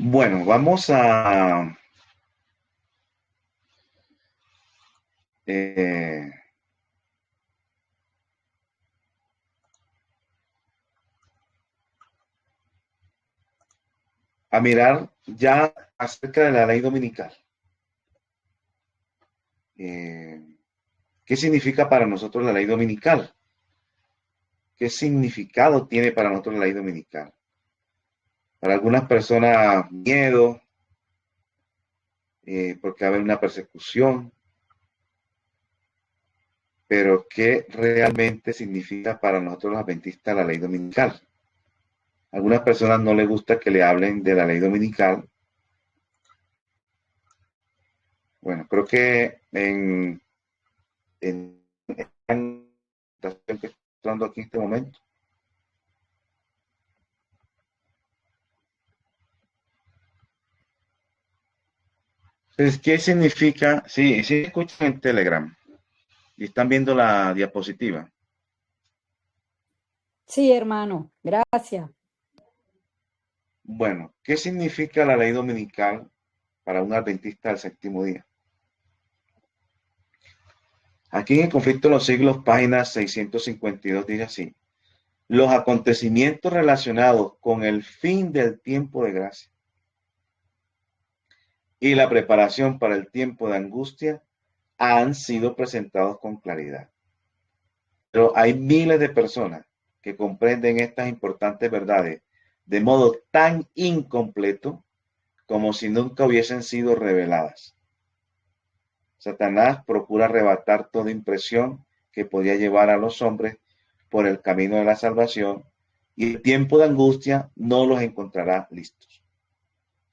Bueno, vamos eh, a mirar ya acerca de la ley dominical. Eh, ¿Qué significa para nosotros la ley dominical? ¿Qué significado tiene para nosotros la ley dominical? Para algunas personas, miedo, porque va a haber una persecución, pero ¿qué realmente significa para nosotros los adventistas la ley dominical? A algunas personas no les gusta que le hablen de la ley dominical. Bueno, creo que en entrando aquí en este momento. Entonces, ¿qué significa? Sí, sí escuchan en Telegram y están viendo la diapositiva. Sí, hermano, gracias. Bueno, ¿qué significa la ley dominical para un adventista del séptimo día? Aquí en el conflicto de los siglos, página 652, dice así: los acontecimientos relacionados con el fin del tiempo de gracia y la preparación para el tiempo de angustia han sido presentados con claridad. Pero hay miles de personas que comprenden estas importantes verdades de modo tan incompleto como si nunca hubiesen sido reveladas. Satanás procura arrebatar toda impresión que podía llevar a los hombres por el camino de la salvación, y el tiempo de angustia no los encontrará listos.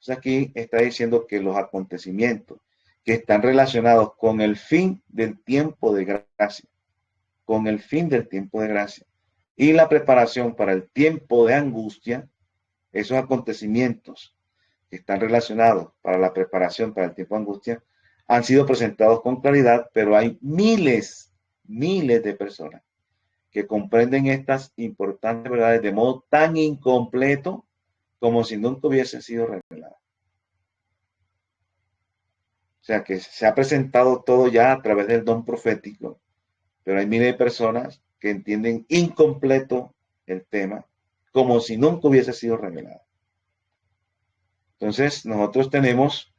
Entonces aquí está diciendo que los acontecimientos que están relacionados con el fin del tiempo de gracia, con el fin del tiempo de gracia y la preparación para el tiempo de angustia, esos acontecimientos que están relacionados para la preparación para el tiempo de angustia han sido presentados con claridad, pero hay miles de personas que comprenden estas importantes verdades de modo tan incompleto como si nunca hubiesen sido reveladas. O sea que se ha presentado todo ya a través del don profético, pero hay miles de personas que entienden incompleto el tema como si nunca hubiese sido revelado. Entonces, nosotros hemos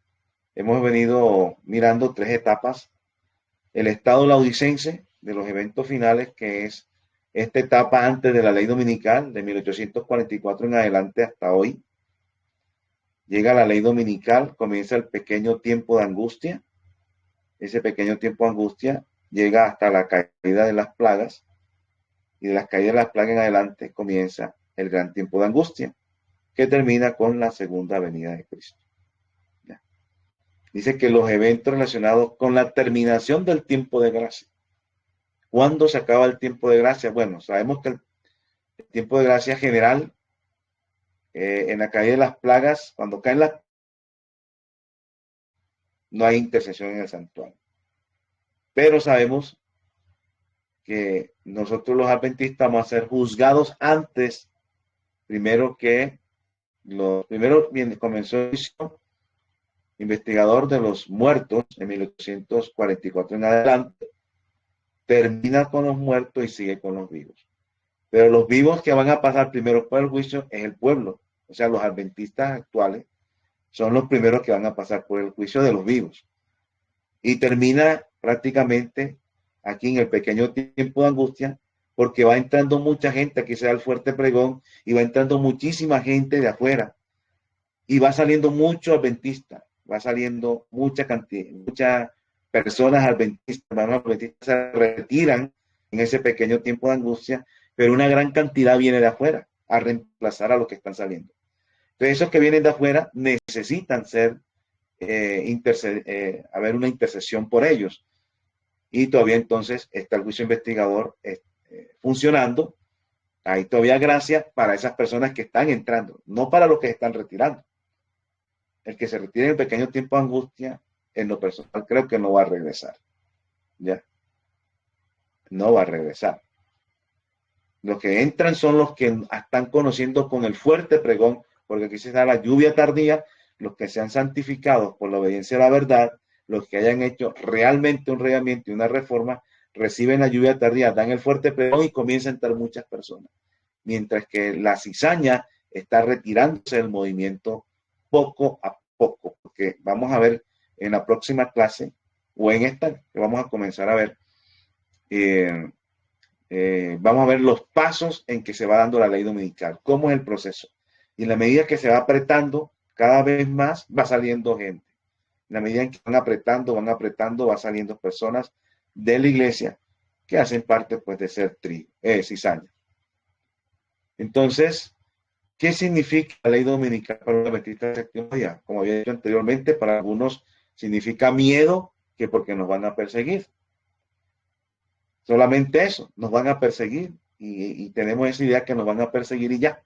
venido mirando tres etapas: el estado laodicense de los eventos finales, que es esta etapa antes de la ley dominical, de 1844 en adelante hasta hoy. Llega la ley dominical, comienza el pequeño tiempo de angustia. Ese pequeño tiempo de angustia llega hasta la caída de las plagas, y de las caídas de las plagas en adelante comienza el gran tiempo de angustia, que termina con la segunda venida de Cristo. ¿Ya? Dice que los eventos relacionados con la terminación del tiempo de gracia. ¿Cuándo se acaba el tiempo de gracia? Bueno, sabemos que el tiempo de gracia general, en la caída de las plagas, cuando caen las, no hay intercesión en el santuario. Pero sabemos que nosotros los adventistas vamos a ser juzgados antes, primero comenzó el investigador de los muertos en 1844 en adelante, termina con los muertos y sigue con los vivos. Pero los vivos que van a pasar primero por el juicio es el pueblo. O sea, los adventistas actuales son los primeros que van a pasar por el juicio de los vivos. Y termina prácticamente aquí en el pequeño tiempo de angustia, porque va entrando mucha gente, aquí se da el fuerte pregón, y va entrando muchísima gente de afuera, y va saliendo mucho adventista, va saliendo mucha cantidad, muchas personas adventistas, se retiran en ese pequeño tiempo de angustia, pero una gran cantidad viene de afuera a reemplazar a los que están saliendo. Entonces, esos que vienen de afuera necesitan haber una intercesión por ellos. Y todavía entonces está el juicio investigador funcionando. Hay todavía gracia para esas personas que están entrando, no para los que están retirando. El que se retire en el pequeño tiempo de angustia, en lo personal, creo que no va a regresar. ¿Ya? No va a regresar. Los que entran son los que están conociendo con el fuerte pregón, porque aquí se da la lluvia tardía, los que sean santificados por la obediencia a la verdad, los que hayan hecho realmente un regamiento y una reforma, reciben la lluvia tardía, dan el fuerte pregón y comienzan a entrar muchas personas. Mientras que la cizaña está retirándose del movimiento poco a poco, porque vamos a ver en la próxima clase o en esta que vamos a comenzar a ver, vamos a ver los pasos en que se va dando la ley dominical, cómo es el proceso. Y en la medida que se va apretando, cada vez más va saliendo gente. En la medida en que van apretando, va saliendo personas de la iglesia que hacen parte pues de ser cizaña. Entonces, ¿qué significa la ley dominical para los adventistas del séptimo día? Como había dicho anteriormente, para algunos significa miedo, que porque nos van a perseguir. Solamente eso, nos van a perseguir y tenemos esa idea que nos van a perseguir y ya.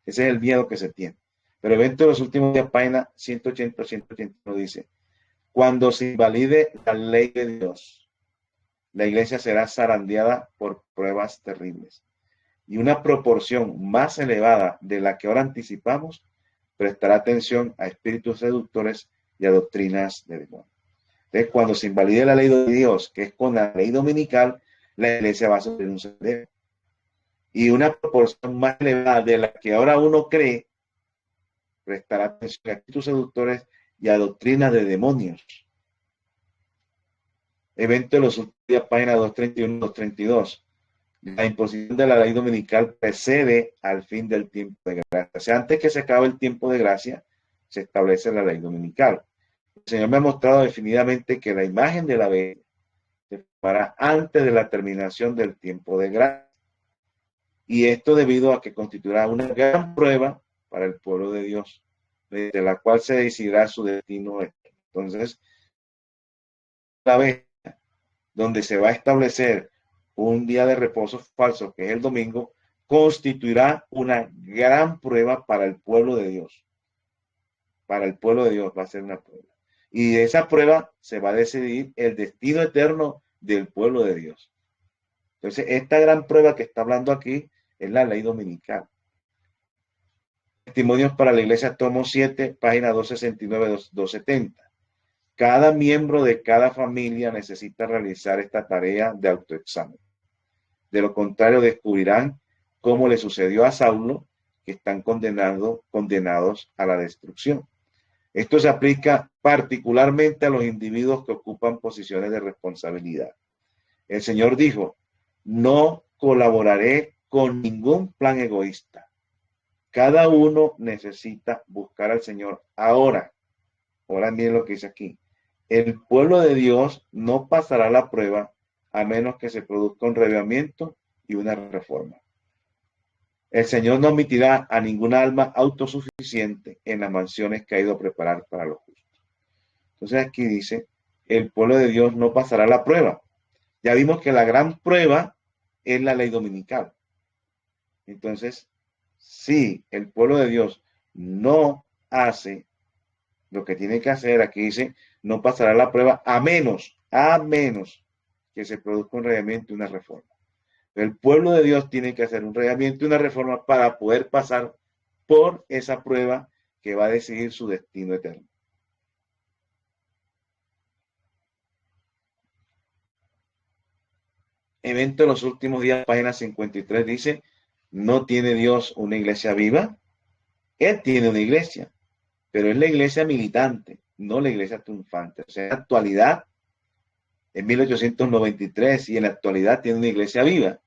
Ese es el miedo que se tiene. Pero evento de los últimos días, página 180 dice, cuando se invalide la ley de Dios, la iglesia será zarandeada por pruebas terribles. Y una proporción más elevada de la que ahora anticipamos prestará atención a espíritus seductores y a doctrinas de demonios. Entonces, cuando se invalide la ley de Dios, que es con la ley dominical, la iglesia va a sufrir un cedero. Y una proporción más elevada de la que ahora uno cree prestará atención a espíritus seductores y a doctrinas de demonios. Evento de los últimos días, página 231-232. La imposición de la ley dominical precede al fin del tiempo de gracia. O sea, antes que se acabe el tiempo de gracia, se establece la ley dominical. El Señor me ha mostrado definitivamente que la imagen de la bestia se formará antes de la terminación del tiempo de gracia. Y esto debido a que constituirá una gran prueba para el pueblo de Dios, desde la cual se decidirá su destino. Entonces, la bestia, donde se va a establecer un día de reposo falso, que es el domingo, constituirá una gran prueba para el pueblo de Dios. Para el pueblo de Dios va a ser una prueba. Y de esa prueba se va a decidir el destino eterno del pueblo de Dios. Entonces, esta gran prueba que está hablando aquí es la ley dominical. Testimonios para la Iglesia, tomo 7, página 269-270. Cada miembro de cada familia necesita realizar esta tarea de autoexamen. De lo contrario, descubrirán cómo le sucedió a Saulo, que están condenados a la destrucción. Esto se aplica particularmente a los individuos que ocupan posiciones de responsabilidad. El Señor dijo, no colaboraré con ningún plan egoísta. Cada uno necesita buscar al Señor ahora. Ahora miren lo que dice aquí. El pueblo de Dios no pasará la prueba a menos que se produzca un reavivamiento y una reforma. El Señor no admitirá a ninguna alma autosuficiente en las mansiones que ha ido a preparar para los justos. Entonces aquí dice, el pueblo de Dios no pasará la prueba. Ya vimos que la gran prueba es la ley dominical. Entonces, si el pueblo de Dios no hace lo que tiene que hacer, aquí dice, no pasará la prueba a menos que se produzca un reglamento y una reforma. El pueblo de Dios tiene que hacer un reglamento y una reforma para poder pasar por esa prueba que va a decidir su destino eterno. Evento de los últimos días, página 53, dice, ¿no tiene Dios una iglesia viva? Él tiene una iglesia, pero es la iglesia militante, no la iglesia triunfante. O sea, en la actualidad, en 1893 y en la actualidad tiene una iglesia viva.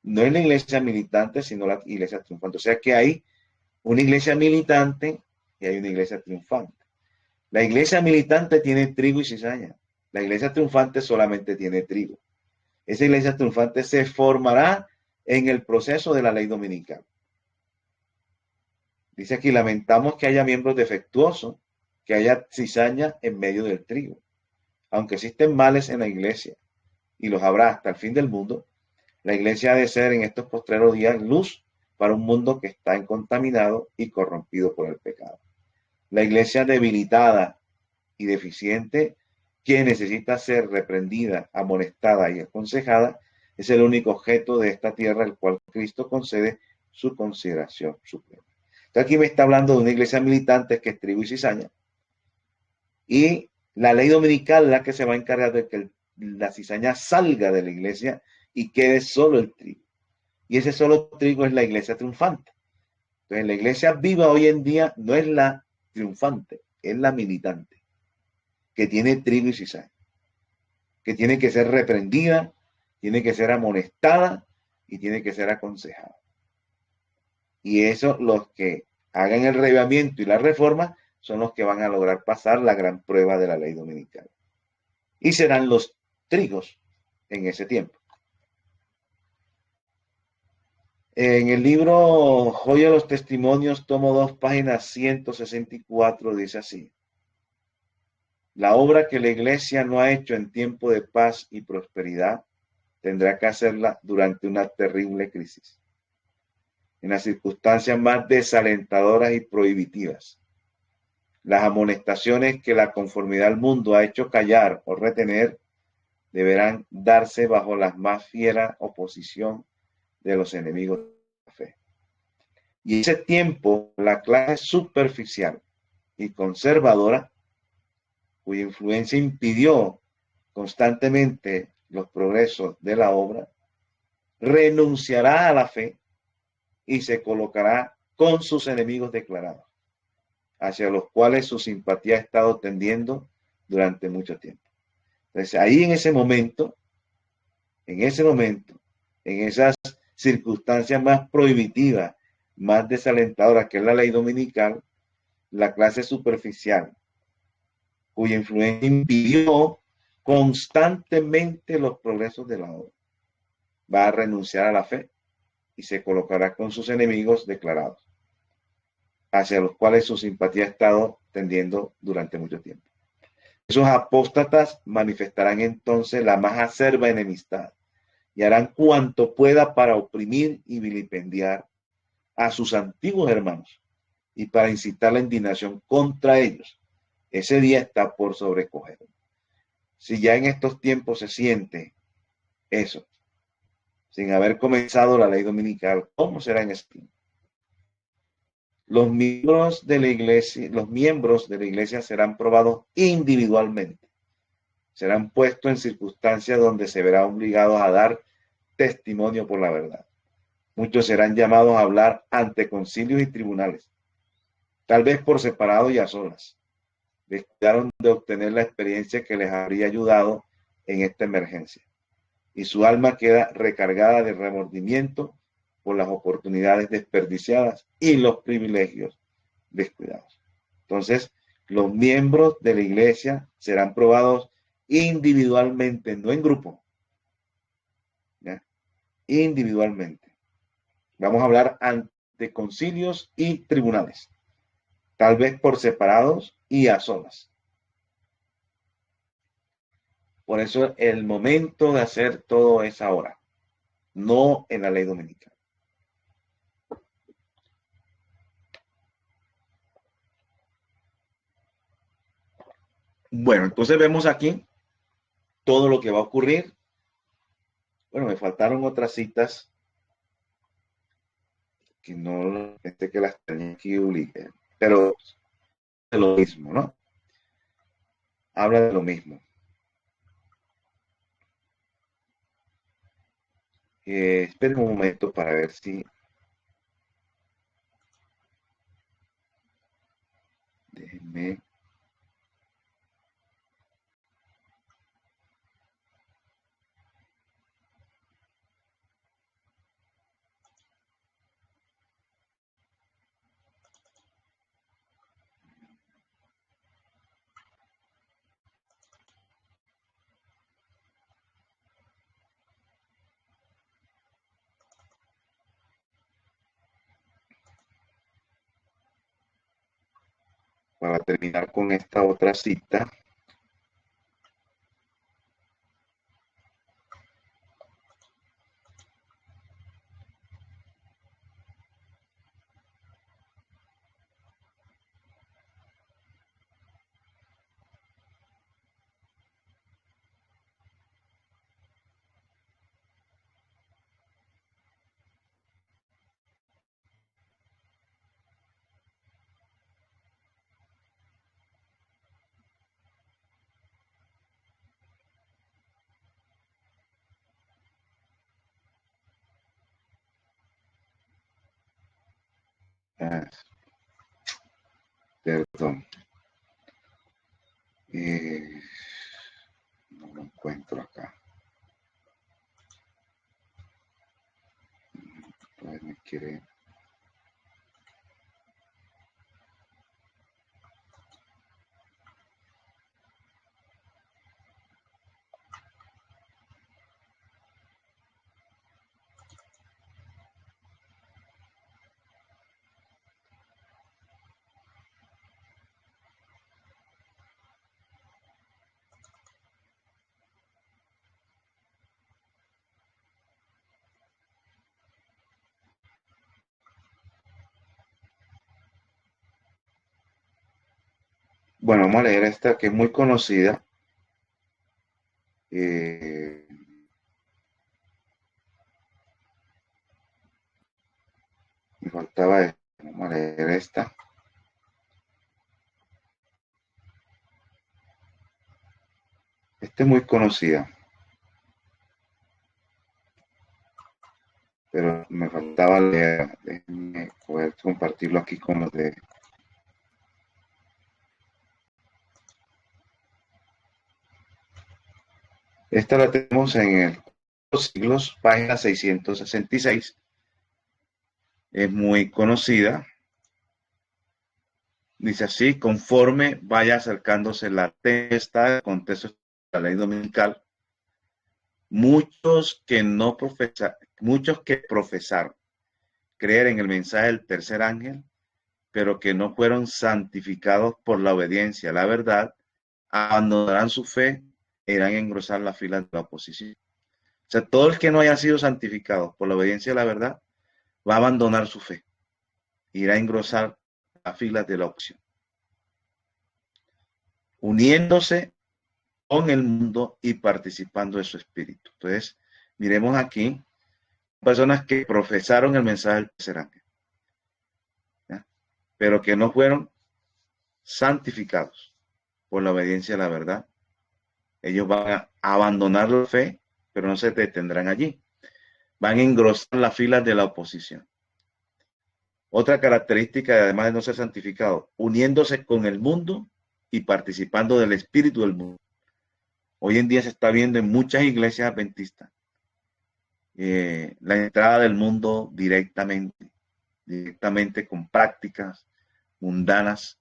No es la iglesia militante, sino la iglesia triunfante. O sea que hay una iglesia militante y hay una iglesia triunfante. La iglesia militante tiene trigo y cizaña. La iglesia triunfante solamente tiene trigo. Esa iglesia triunfante se formará en el proceso de la ley dominical. Dice aquí, lamentamos que haya miembros defectuosos, que haya cizaña en medio del trigo. Aunque existen males en la iglesia, y los habrá hasta el fin del mundo, la iglesia ha de ser en estos postreros días luz para un mundo que está contaminado y corrompido por el pecado. La iglesia debilitada y deficiente, que necesita ser reprendida, amonestada y aconsejada, es el único objeto de esta tierra al cual Cristo concede su consideración suprema. Aquí me está hablando de una iglesia militante que es trigo y cizaña, y la ley dominical es la que se va a encargar de que la cizaña salga de la iglesia y quede solo el trigo. Y ese solo trigo es la iglesia triunfante. Entonces, la iglesia viva hoy en día no es la triunfante, es la militante, que tiene trigo y cizaña, que tiene que ser reprendida, tiene que ser amonestada y tiene que ser aconsejada. Y eso, los que hagan el reavivamiento y la reforma, son los que van a lograr pasar la gran prueba de la ley dominical. Y serán los trigos en ese tiempo. En el libro Joya de los Testimonios, tomo 2, páginas 164, dice así: la obra que la iglesia no ha hecho en tiempo de paz y prosperidad, tendrá que hacerla durante una terrible crisis, en las circunstancias más desalentadoras y prohibitivas. Las amonestaciones que la conformidad al mundo ha hecho callar o retener deberán darse bajo la más fiera oposición de los enemigos de la fe. Y ese tiempo, la clase superficial y conservadora, cuya influencia impidió constantemente los progresos de la obra, renunciará a la fe y se colocará con sus enemigos declarados, hacia los cuales su simpatía ha estado tendiendo durante mucho tiempo. Entonces, ahí en esas circunstancias más prohibitivas, más desalentadoras, que es la ley dominical, la clase superficial, cuya influencia impidió constantemente los progresos de la obra, va a renunciar a la fe y se colocará con sus enemigos declarados, hacia los cuales su simpatía ha estado tendiendo durante mucho tiempo. Esos apóstatas manifestarán entonces la más acerba enemistad y harán cuanto pueda para oprimir y vilipendiar a sus antiguos hermanos y para incitar la indignación contra ellos. Ese día está por sobrecoger. Si ya en estos tiempos se siente eso, sin haber comenzado la ley dominical, ¿cómo será en ese tiempo? Los miembros de la iglesia serán probados individualmente. Serán puestos en circunstancias donde se verá obligados a dar testimonio por la verdad. Muchos serán llamados a hablar ante concilios y tribunales, tal vez por separado y a solas. Descuidaron de obtener la experiencia que les habría ayudado en esta emergencia, y su alma queda recargada de remordimiento por las oportunidades desperdiciadas y los privilegios descuidados. Entonces, los miembros de la iglesia serán probados individualmente, no en grupo, ¿ya? Individualmente. Vamos a hablar ante concilios y tribunales, tal vez por separados y a solas. Por eso el momento de hacer todo es ahora, no en la ley dominical. Bueno, entonces vemos aquí todo lo que va a ocurrir. Bueno, me faltaron otras citas que no pensé que las tenía aquí, pero de lo mismo, ¿no? Habla de lo mismo. Esperen un momento para ver si... Déjenme... Para terminar con esta otra cita. Ah, perdón. No lo encuentro acá. Pues me quiere. Bueno, vamos a leer esta que es muy conocida. Eh, Me faltaba esto. Vamos a leer esta. Esta es muy conocida, pero me faltaba leer. Déjenme poder compartirlo aquí con los de. Esta la tenemos en los siglos, página 666. Es muy conocida. Dice así: conforme vaya acercándose la tempestad del contexto de la ley dominical, muchos que profesaron creer en el mensaje del tercer ángel, pero que no fueron santificados por la obediencia a la verdad, abandonarán su fe e irán a engrosar las filas de la oposición. O sea, todo el que no haya sido santificado por la obediencia a la verdad va a abandonar su fe, irá a engrosar las filas de la oposición, uniéndose con el mundo y participando de su espíritu. Entonces, miremos aquí personas que profesaron el mensaje del tercer ángel, ¿ya? Pero que no fueron santificados por la obediencia a la verdad. Ellos van a abandonar la fe, pero no se detendrán allí. Van a engrosar las filas de la oposición. Otra característica, además de no ser santificado, uniéndose con el mundo y participando del espíritu del mundo. Hoy en día se está viendo en muchas iglesias adventistas la entrada del mundo directamente con prácticas mundanas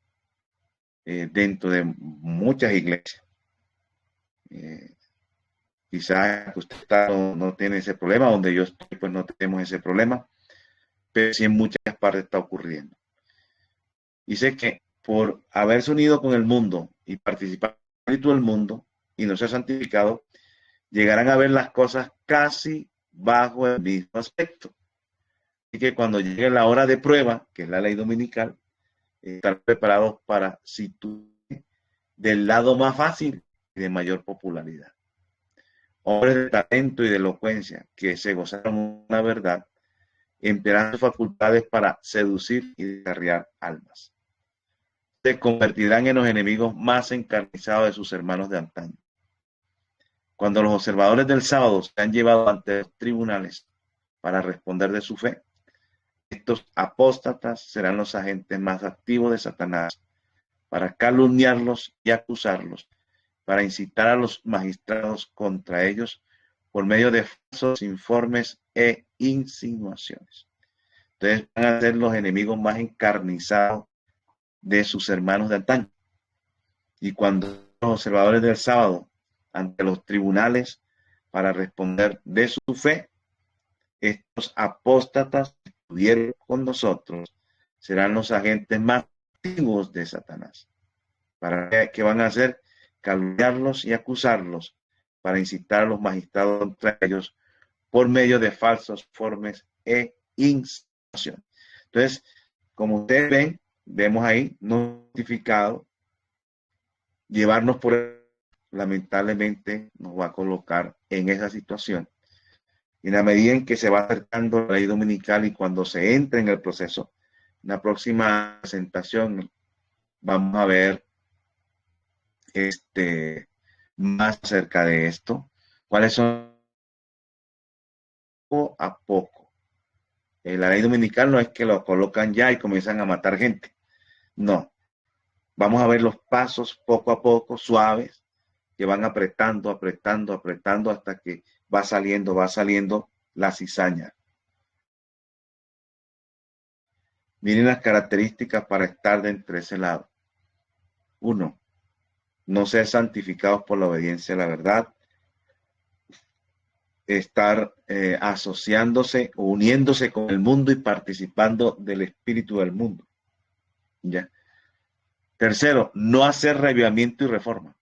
dentro de muchas iglesias. Quizás usted no tiene ese problema, donde yo estoy pues no tenemos ese problema, pero sí en muchas partes está ocurriendo. Dice que por haberse unido con el mundo y participar en el espíritu del mundo y no ser santificado, llegarán a ver las cosas casi bajo el mismo aspecto. Así que cuando llegue la hora de prueba, que es la ley dominical, estar preparados para situarse del lado más fácil y de mayor popularidad. Hombres de talento y de elocuencia que se gozaron la verdad, emplearán sus facultades para seducir y descarriar almas. Se convertirán en los enemigos más encarnizados de sus hermanos de antaño. Cuando los observadores del sábado se han llevado ante los tribunales para responder de su fe, estos apóstatas serán los agentes más activos de Satanás para calumniarlos y acusarlos, para incitar a los magistrados contra ellos por medio de falsos informes e insinuaciones. Entonces van a ser los enemigos más encarnizados de sus hermanos de antaño. Y cuando los observadores del sábado ante los tribunales para responder de su fe, estos apóstatas que estuvieron con nosotros serán los agentes más activos de Satanás. ¿Para qué van a hacer? Calumniarlos y acusarlos para incitar a los magistrados contra ellos por medio de falsos informes e insinuaciones. Entonces, como ustedes ven, vemos ahí notificado, llevarnos por lamentablemente nos va a colocar en esa situación. Y en la medida en que se va acercando la ley dominical y cuando se entra en el proceso, en la próxima presentación vamos a ver más acerca de esto, cuáles son poco a poco La ley dominical no es que lo colocan ya y comienzan a matar gente. No. Vamos a ver los pasos poco a poco, suaves, que van apretando, apretando, apretando hasta que va saliendo la cizaña. Miren las características para estar de entre ese lado. Uno, no ser santificados por la obediencia a la verdad. Estar asociándose o uniéndose con el mundo y participando del espíritu del mundo. ¿Ya? Tercero, no hacer reavivamiento y reforma.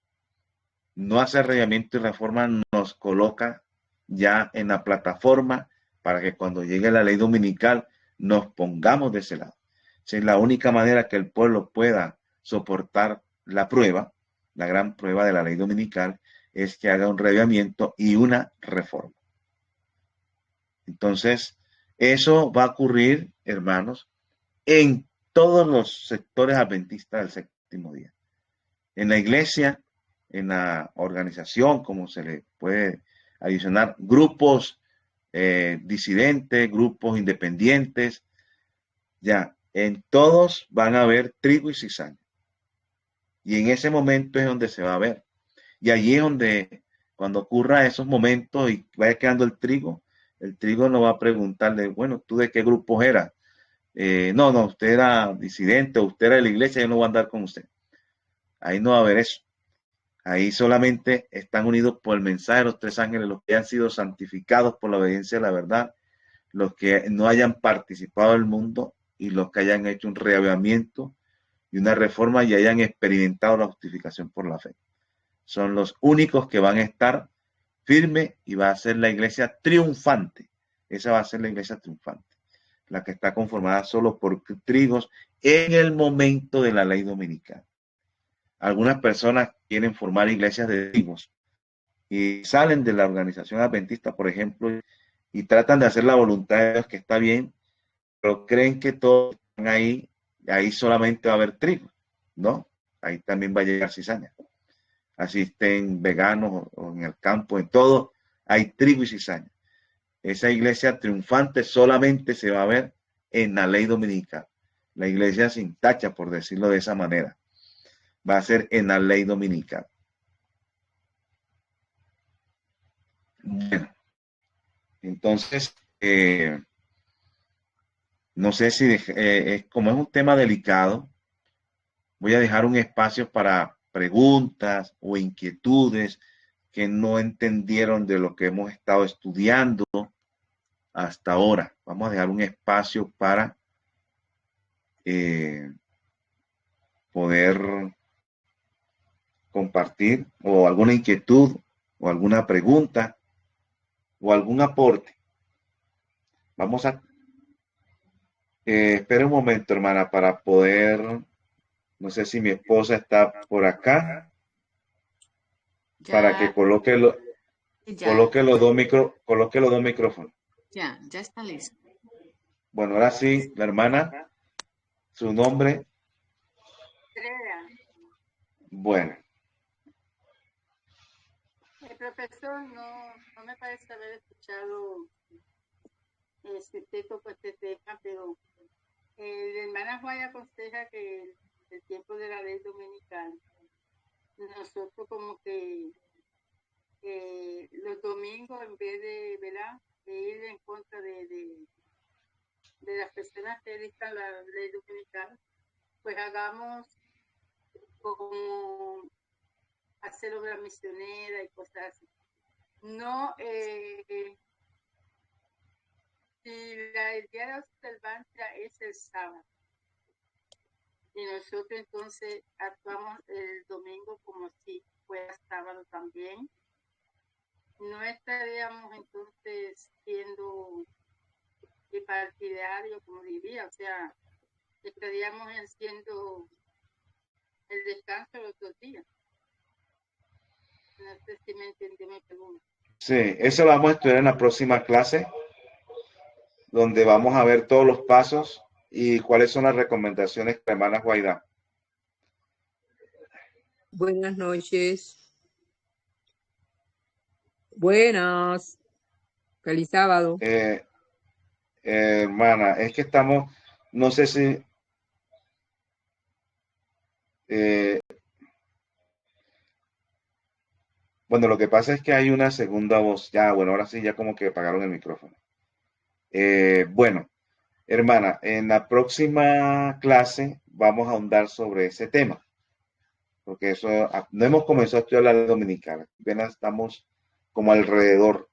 No hacer reavivamiento y reforma nos coloca ya en la plataforma para que cuando llegue la ley dominical nos pongamos de ese lado. Esa es la única manera que el pueblo pueda soportar la prueba, la gran prueba de la ley dominical, es que haga un reavivamiento y una reforma. Entonces, eso va a ocurrir, hermanos, en todos los sectores adventistas del séptimo día. En la iglesia, en la organización, como se le puede adicionar, grupos disidentes, grupos independientes, ya, en todos van a haber trigo y cizaña. Y en ese momento es donde se va a ver. Y allí es donde, cuando ocurra esos momentos y vaya quedando el trigo no va a preguntarle, bueno, ¿tú de qué grupo eras? No, usted era disidente, usted era de la iglesia, yo no voy a andar con usted. Ahí no va a haber eso. Ahí solamente están unidos por el mensaje de los tres ángeles, los que han sido santificados por la obediencia a la verdad, los que no hayan participado del mundo y los que hayan hecho un reavivamiento y una reforma y hayan experimentado la justificación por la fe. Son los únicos que van a estar firmes y va a ser la iglesia triunfante. Esa va a ser la iglesia triunfante, la que está conformada solo por trigos en el momento de la ley dominical. Algunas personas quieren formar iglesias de tribus y salen de la organización adventista, por ejemplo, y tratan de hacer la voluntad de Dios, que está bien, pero creen que todos están ahí solamente va a haber trigo, ¿no? Ahí también va a llegar cizaña. Así estén veganos o en el campo, en todo, hay trigo y cizaña. Esa iglesia triunfante solamente se va a ver en la ley dominical. La iglesia sin tacha, por decirlo de esa manera, va a ser en la ley dominical. Bueno, entonces, no sé si, como es un tema delicado, voy a dejar un espacio para preguntas o inquietudes que no entendieron de lo que hemos estado estudiando hasta ahora. Vamos a dejar un espacio para eh, poder compartir o alguna inquietud o alguna pregunta o algún aporte. Vamos a espera un momento, hermana, para poder, no sé si mi esposa está por acá, para Ya, que coloque los dos micrófonos. ya está listo. Bueno, ahora sí, la hermana, su nombre. Bueno, El profesor no me parece haber escuchado este texto por este tema, pero la hermana Juan aconseja que el tiempo de la ley dominical, nosotros como que los domingos, en vez de, ¿verdad?, de ir en contra de las personas que dictan la ley dominical, pues hagamos como hacer obra misionera y cosas así. No, si el día de observancia es el sábado y nosotros entonces actuamos el domingo como si fuera sábado también, no estaríamos entonces siendo partidario, como diría, o sea, estaríamos haciendo el descanso los 2 días. No sé si me entendió mi pregunta. sí, eso lo vamos a estudiar en la próxima clase, donde vamos a ver todos los pasos y cuáles son las recomendaciones que la hermana Guaidá. Buenas noches. Buenas. Feliz sábado. Hermana, es que estamos, no sé si, eh, bueno, lo que pasa es que hay una segunda voz. Ya, bueno, ahora sí, ya como que apagaron el micrófono. Bueno, hermana, en la próxima clase vamos a ahondar sobre ese tema, porque eso, no hemos comenzado a estudiar la ley dominical, apenas estamos como alrededor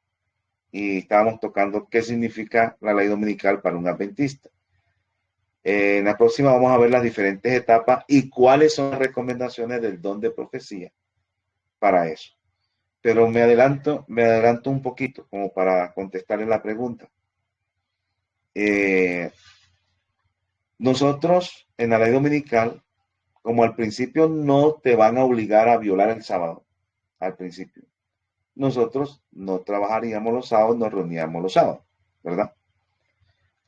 y estábamos tocando qué significa la ley dominical para un adventista. En la próxima vamos a ver las diferentes etapas y cuáles son las recomendaciones del don de profecía para eso. Pero me adelanto un poquito como para contestarle la pregunta. Eh, Nosotros en la ley dominical, como al principio no te van a obligar a violar el sábado, al principio, nosotros no trabajaríamos los sábados, nos reuníamos los sábados, ¿verdad?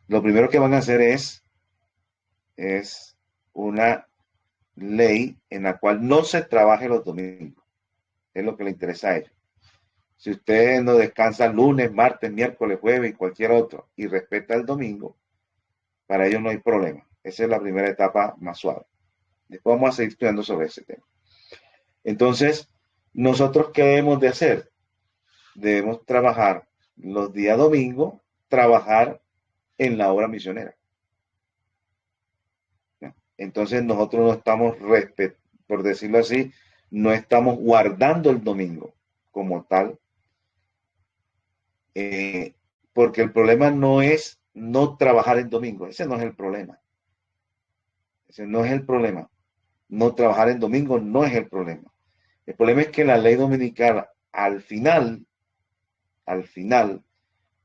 Lo primero que van a hacer es una ley en la cual no se trabaje los domingos. Es lo que le interesa a ellos. Si usted no descansa lunes, martes, miércoles, jueves y cualquier otro y respeta el domingo, para ellos no hay problema. Esa es la primera etapa más suave. Después vamos a seguir estudiando sobre ese tema. Entonces, nosotros, ¿qué debemos de hacer? Debemos trabajar los días domingos, trabajar en la obra misionera. Entonces, nosotros no estamos, por decirlo así, no estamos guardando el domingo como tal, porque el problema no es no trabajar el domingo, ese no es el problema. Ese no es el problema. No trabajar en domingo no es el problema. El problema es que la ley dominical al final,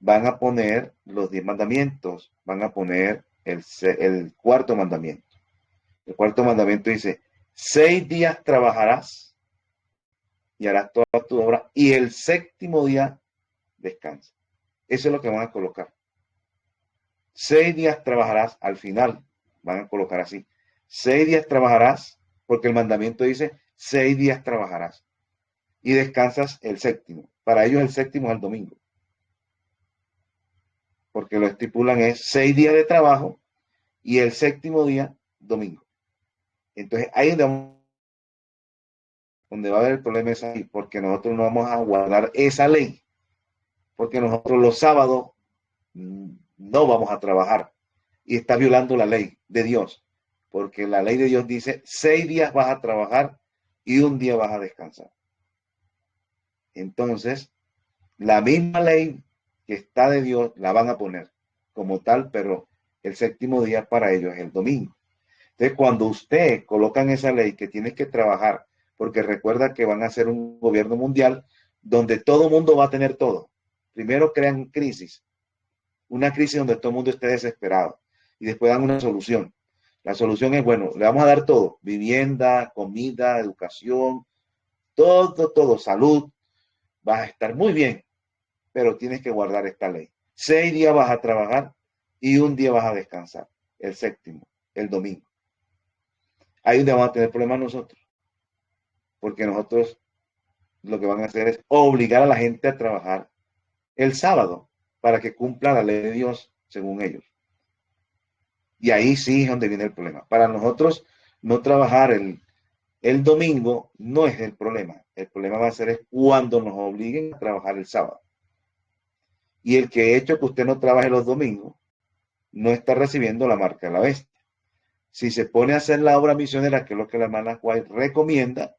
van a poner los 10 mandamientos, van a poner el cuarto mandamiento. El cuarto mandamiento dice, 6 días trabajarás y harás toda tu obra y el séptimo día descansa. Eso es lo que van a colocar. 6 días trabajarás, al final van a colocar así. 6 días trabajarás, porque el mandamiento dice, 6 días trabajarás y descansas el séptimo. Para ellos el séptimo es el domingo. Porque lo estipulan es 6 días de trabajo y el séptimo día, domingo. Entonces ahí es donde va a haber el problema es ahí, porque nosotros no vamos a guardar esa ley, porque nosotros los sábados no vamos a trabajar y está violando la ley de Dios, porque la ley de Dios dice 6 días vas a trabajar y un día vas a descansar. Entonces, la misma ley que está de Dios la van a poner como tal, pero el séptimo día para ellos es el domingo. Entonces, cuando usted coloca en esa ley que tienes que trabajar, porque recuerda que van a hacer un gobierno mundial donde todo el mundo va a tener todo. Primero crean crisis, una crisis donde todo el mundo esté desesperado y después dan una solución. La solución es, bueno, le vamos a dar todo, vivienda, comida, educación, todo, salud, vas a estar muy bien, pero tienes que guardar esta ley. 6 días vas a trabajar y un día vas a descansar, el séptimo, el domingo. Ahí donde vamos a tener problemas nosotros, porque nosotros lo que van a hacer es obligar a la gente a trabajar el sábado para que cumpla la ley de Dios según ellos. Y ahí sí es donde viene el problema. Para nosotros no trabajar el domingo no es el problema. El problema va a ser es cuando nos obliguen a trabajar el sábado. Y el que hecho que usted no trabaje los domingos no está recibiendo la marca de la bestia. Si se pone a hacer la obra misionera, que es lo que la hermana White recomienda,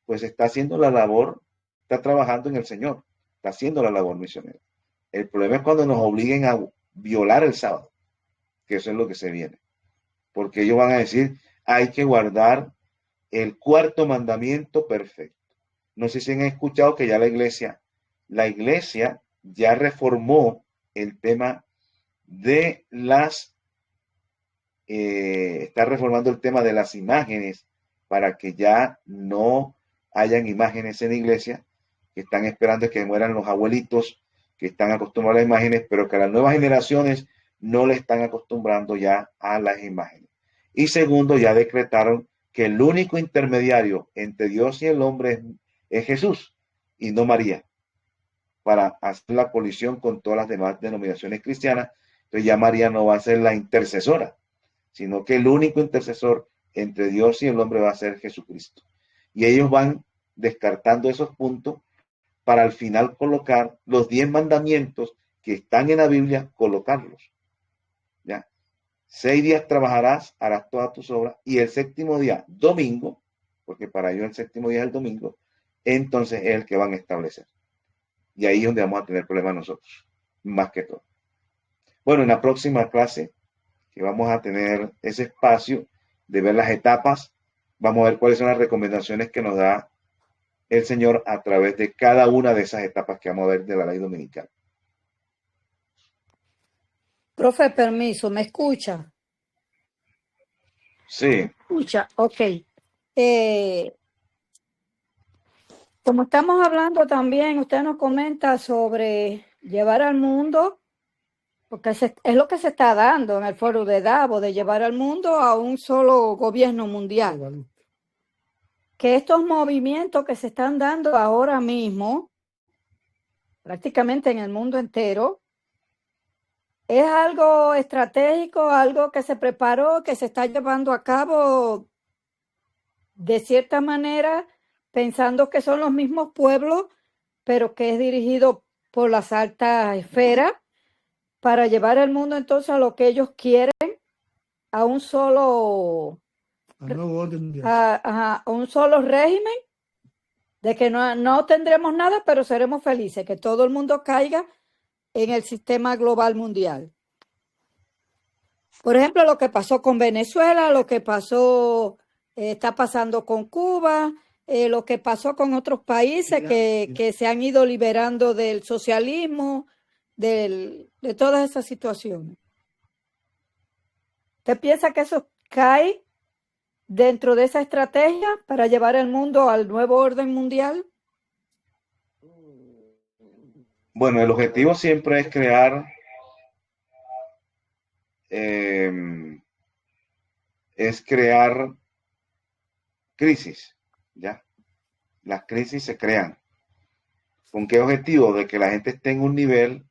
pues está haciendo la labor, está trabajando en el Señor, está haciendo la labor misionera. El problema es cuando nos obliguen a violar el sábado, que eso es lo que se viene. Porque ellos van a decir, hay que guardar el cuarto mandamiento perfecto. No sé si han escuchado que ya la iglesia ya reformó el tema de está reformando el tema de las imágenes para que ya no hayan imágenes en la iglesia, que están esperando que mueran los abuelitos que están acostumbrados a las imágenes, pero que las nuevas generaciones no le están acostumbrando ya a las imágenes. Y segundo, ya decretaron que el único intermediario entre Dios y el hombre es Jesús y no María, para hacer la colisión con todas las demás denominaciones cristianas Entonces ya María no va a ser la intercesora, sino que el único intercesor entre Dios y el hombre va a ser Jesucristo. Y ellos van descartando esos puntos para al final colocar los 10 mandamientos que están en la Biblia, colocarlos. ¿Ya? 6 días trabajarás, harás todas tus obras, y el séptimo día, domingo, porque para ellos el séptimo día es el domingo, entonces es el que van a establecer. Y ahí es donde vamos a tener problemas nosotros, más que todo. Bueno, en la próxima clase, que vamos a tener ese espacio de ver las etapas, vamos a ver cuáles son las recomendaciones que nos da el Señor a través de cada una de esas etapas que vamos a ver de la ley dominical. Profe, permiso, ¿me escucha? Sí. Escucha, ok. Como estamos hablando también, usted nos comenta sobre llevar al mundo, porque es lo que se está dando en el foro de Davos, de llevar al mundo a un solo gobierno mundial. Que estos movimientos que se están dando ahora mismo, prácticamente en el mundo entero, es algo estratégico, algo que se preparó, que se está llevando a cabo de cierta manera, pensando que son los mismos pueblos, pero que es dirigido por las altas esferas para llevar al mundo entonces a lo que ellos quieren, a un solo, a un solo régimen, de que no tendremos nada, pero seremos felices, que todo el mundo caiga en el sistema global mundial. Por ejemplo, lo que pasó con Venezuela, lo que pasó, está pasando con Cuba, lo que pasó con otros países que se han ido liberando del socialismo, de todas esas situaciones. ¿Usted piensa que eso cae dentro de esa estrategia para llevar el mundo al nuevo orden mundial? Bueno, el objetivo siempre es crear crisis, ¿ya? Las crisis se crean. ¿Con qué objetivo? De que la gente esté en un nivel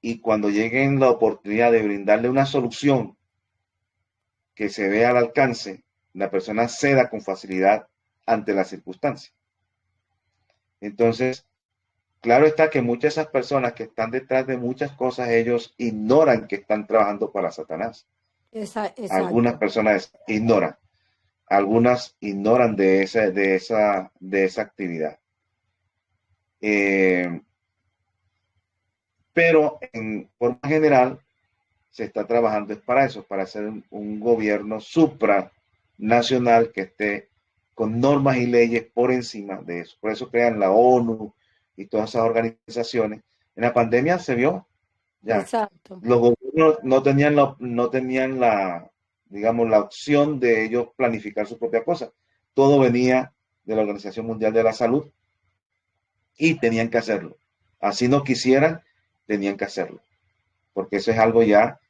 y cuando lleguen la oportunidad de brindarle una solución que se vea al alcance, la persona ceda con facilidad ante la circunstancia. Entonces, claro está que muchas de esas personas que están detrás de muchas cosas, ellos ignoran que están trabajando para Satanás. Exacto. Algunas personas ignoran, algunas ignoran de esa actividad. Pero en forma general se está trabajando es para eso, para hacer un gobierno supranacional que esté con normas y leyes por encima de eso. Por eso crean la ONU y todas esas organizaciones. En la pandemia se vio, ya. Exacto. Los gobiernos no tenían la, digamos, la opción de ellos planificar su propia cosa. Todo venía de la Organización Mundial de la Salud y tenían que hacerlo. Así no quisieran, tenían que hacerlo. Porque eso es algo ya,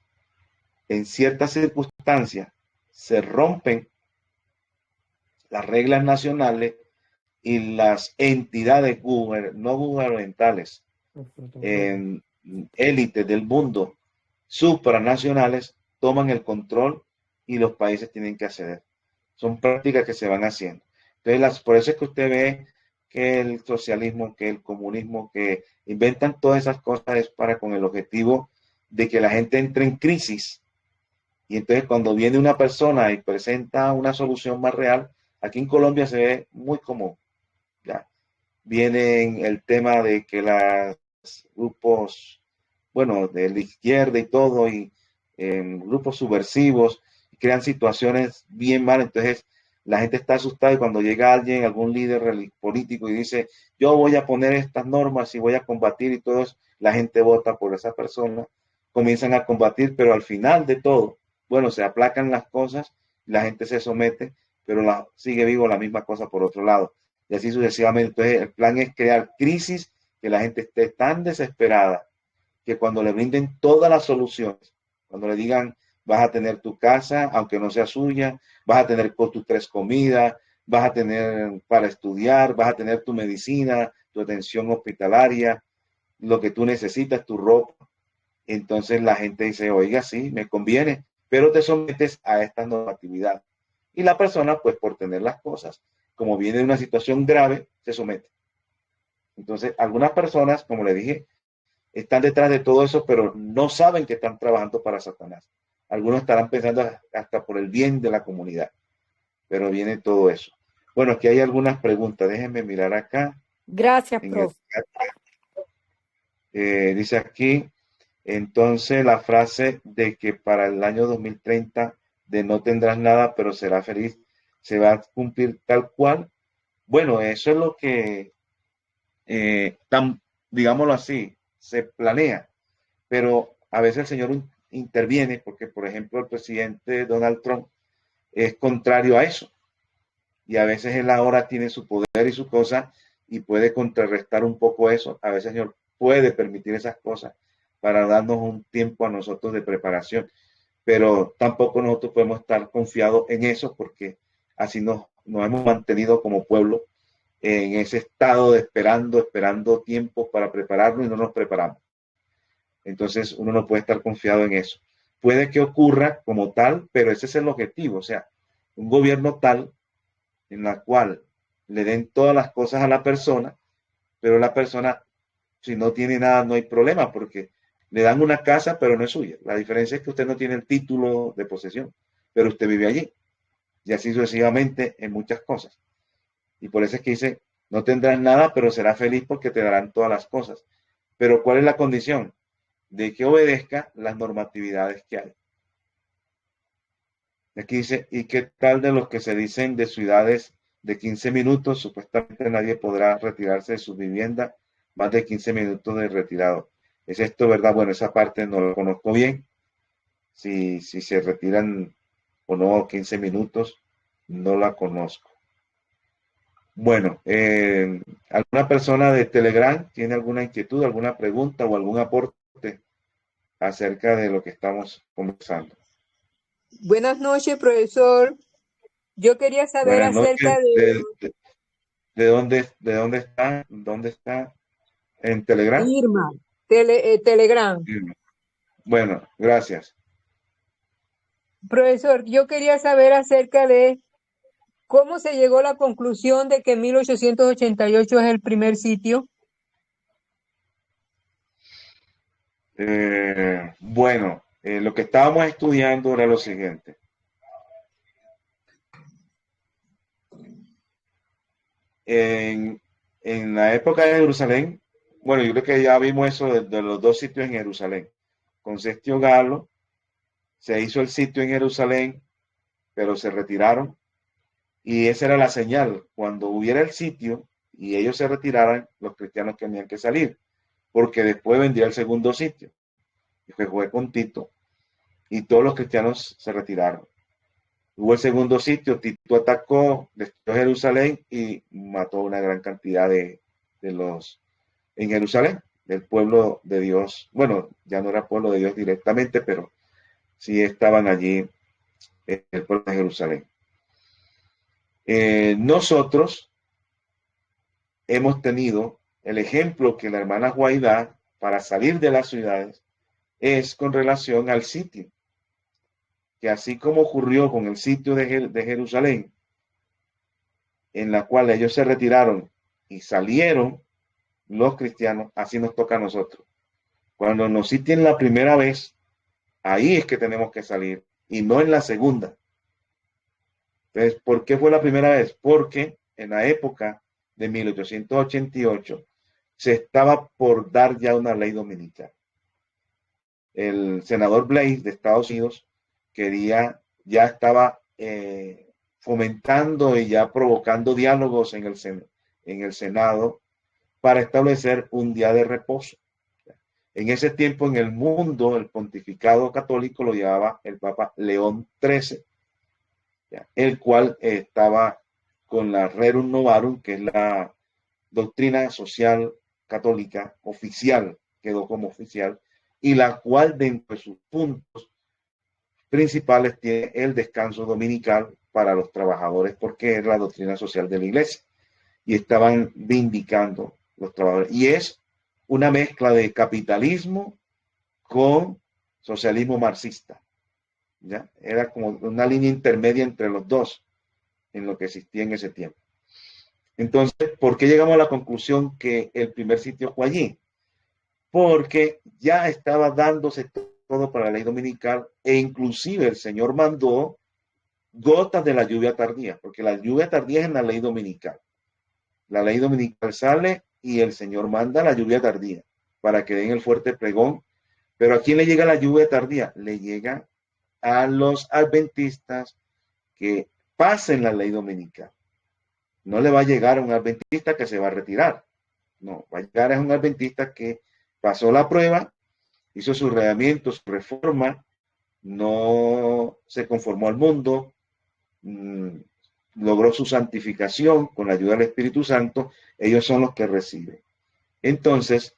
en ciertas circunstancias, se rompen las reglas nacionales y las entidades no gubernamentales, en élites del mundo, supranacionales, toman el control y los países tienen que acceder. Son prácticas que se van haciendo. Entonces, por eso es que usted ve que el socialismo, que el comunismo, que inventan todas esas cosas es para con el objetivo de que la gente entre en crisis. Y entonces cuando viene una persona y presenta una solución más real, aquí en Colombia se ve muy común. ¿Ya? Viene el tema de que los grupos, bueno, de la izquierda y todo, y grupos subversivos, crean situaciones bien malas. Entonces la gente está asustada y cuando llega alguien, algún líder político y dice, yo voy a poner estas normas y voy a combatir y todo eso, la gente vota por esa persona, comienzan a combatir, pero al final de todo, bueno, se aplacan las cosas, la gente se somete, pero sigue vivo la misma cosa por otro lado. Y así sucesivamente. Entonces, el plan es crear crisis, que la gente esté tan desesperada que cuando le brinden todas las soluciones, cuando le digan, vas a tener tu casa, aunque no sea suya, vas a tener tus 3 comidas, vas a tener para estudiar, vas a tener tu medicina, tu atención hospitalaria, lo que tú necesitas, tu ropa. entonces la gente dice, oiga, sí, me conviene, pero te sometes a esta normatividad. Y la persona, pues por tener las cosas, como viene de una situación grave, se somete. Entonces, algunas personas, como le dije, están detrás de todo eso, pero no saben que están trabajando para Satanás. Algunos estarán pensando hasta por el bien de la comunidad, pero viene todo eso. Bueno, aquí hay algunas preguntas. Déjenme mirar acá. Gracias, En el profe. chat. Dice aquí, entonces la frase de que para el año 2030 de no tendrás nada, pero serás feliz, se va a cumplir tal cual. Bueno, eso es lo que, digámoslo así, se planea, pero a veces el Señor interviene porque, por ejemplo, el presidente Donald Trump es contrario a eso y a veces él ahora tiene su poder y su cosa y puede contrarrestar un poco eso. A veces el Señor puede permitir esas cosas para darnos un tiempo a nosotros de preparación, pero tampoco nosotros podemos estar confiados en eso porque así nos hemos mantenido como pueblo en ese estado de esperando tiempos para prepararnos y no nos preparamos. Entonces uno no puede estar confiado en eso. Puede que ocurra como tal, pero ese es el objetivo, o sea, un gobierno tal en la cual le den todas las cosas a la persona, pero la persona, si no tiene nada, no hay problema, porque le dan una casa, pero no es suya. La diferencia es que usted no tiene el título de posesión, pero usted vive allí. Y así sucesivamente en muchas cosas. Y por eso es que dice, no tendrás nada, pero serás feliz porque te darán todas las cosas. Pero ¿cuál es la condición? De que obedezca las normatividades que hay. Aquí dice, ¿y qué tal de los que se dicen de ciudades de 15 minutos? Supuestamente nadie podrá retirarse de su vivienda más de 15 minutos de retirado. ¿Es esto verdad? Bueno, esa parte no lo conozco bien. Si se retiran o no 15 minutos, no la conozco. Bueno, ¿alguna persona de Telegram tiene alguna inquietud, alguna pregunta o algún aporte acerca de lo que estamos conversando? Buenas noches, profesor. Yo quería saber Buenas acerca noches. de ¿De dónde está? ¿Dónde está? ¿En Telegram? Irma, Telegram. Bueno, gracias. Profesor, yo quería saber acerca de cómo se llegó a la conclusión de que 1888 es el primer sitio. Bueno, lo que estábamos estudiando era lo siguiente. En la época de Jerusalén, bueno, yo creo que ya vimos eso de los dos sitios en Jerusalén. Con Sestio Galo se hizo el sitio en Jerusalén, pero se retiraron. Y esa era la señal. Cuando hubiera el sitio y ellos se retiraran, los cristianos tenían que salir, porque después vendría el segundo sitio, que fue con Tito, y todos los cristianos se retiraron. Hubo el segundo sitio, Tito atacó, destruyó Jerusalén y mató una gran cantidad de los en Jerusalén, del pueblo de Dios. Bueno, ya no era pueblo de Dios directamente, pero sí estaban allí en el pueblo de Jerusalén. Nosotros hemos tenido el ejemplo que la hermana White da para salir de las ciudades es con relación al sitio, que así como ocurrió con el sitio de Jerusalén, en la cual ellos se retiraron y salieron los cristianos, así nos toca a nosotros. Cuando nos sitien la primera vez, ahí es que tenemos que salir y no en la segunda. Entonces, ¿por qué fue la primera vez? Porque en la época de 1888 se estaba por dar ya una ley dominical. El senador Blaze de Estados Unidos ya estaba fomentando y ya provocando diálogos en el Senado para establecer un día de reposo. En ese tiempo en el mundo el pontificado católico lo llevaba el Papa León XIII, el cual estaba con la Rerum Novarum, que es la doctrina social católica oficial, quedó como oficial, y la cual dentro de sus puntos principales tiene el descanso dominical para los trabajadores, porque es la doctrina social de la iglesia, y estaban vindicando los trabajadores. Y es una mezcla de capitalismo con socialismo marxista. ¿Ya? Era como una línea intermedia entre los dos en lo que existía en ese tiempo. Entonces, ¿por qué llegamos a la conclusión que el primer sitio fue allí? Porque ya estaba dándose todo para la ley dominical e inclusive el Señor mandó gotas de la lluvia tardía, porque la lluvia tardía es en la ley dominical. La ley dominical sale y el Señor manda la lluvia tardía para que den el fuerte pregón. Pero ¿a quién le llega la lluvia tardía? Le llega a los adventistas que pasen la ley dominical. No le va a llegar a un adventista que se va a retirar. No, va a llegar a un adventista que pasó la prueba, hizo su regamiento, su reforma, no se conformó al mundo, logró su santificación con la ayuda del Espíritu Santo. Ellos son los que reciben. Entonces,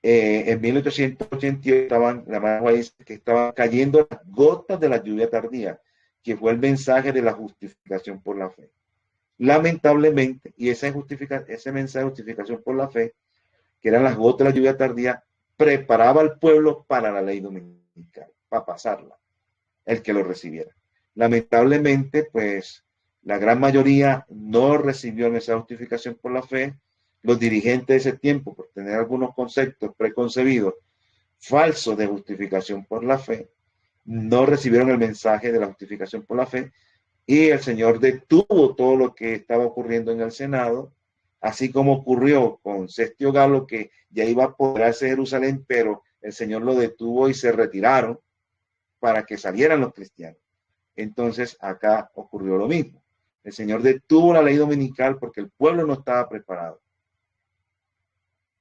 en 1888 estaban, la Managua dice que estaban cayendo las gotas de la lluvia tardía, que fue el mensaje de la justificación por la fe. Lamentablemente, y ese mensaje de justificación por la fe, que eran las gotas de la lluvia tardía, preparaba al pueblo para la ley dominical, para pasarla, el que lo recibiera. Lamentablemente, pues, la gran mayoría no recibió esa justificación por la fe. Los dirigentes de ese tiempo, por tener algunos conceptos preconcebidos falsos de justificación por la fe, no recibieron el mensaje de la justificación por la fe, y el Señor detuvo todo lo que estaba ocurriendo en el Senado, así como ocurrió con Sestio Galo, que ya iba a apoderarse de Jerusalén, pero el Señor lo detuvo y se retiraron para que salieran los cristianos. Entonces acá ocurrió lo mismo. El Señor detuvo la ley dominical porque el pueblo no estaba preparado.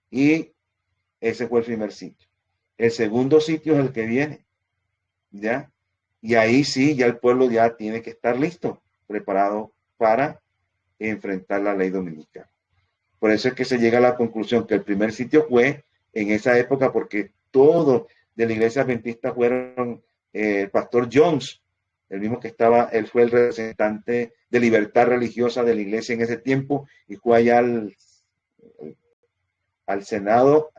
Y ese fue el primer sitio. El segundo sitio es el que viene, ¿ya? Y ahí sí, ya el pueblo ya tiene que estar listo, preparado para enfrentar la ley dominical. Por eso es que se llega a la conclusión que el primer sitio fue en esa época, porque todos de la iglesia adventista fueron el pastor Jones, el mismo que estaba, él fue el representante de libertad religiosa de la iglesia en ese tiempo, y fue allá al Senado,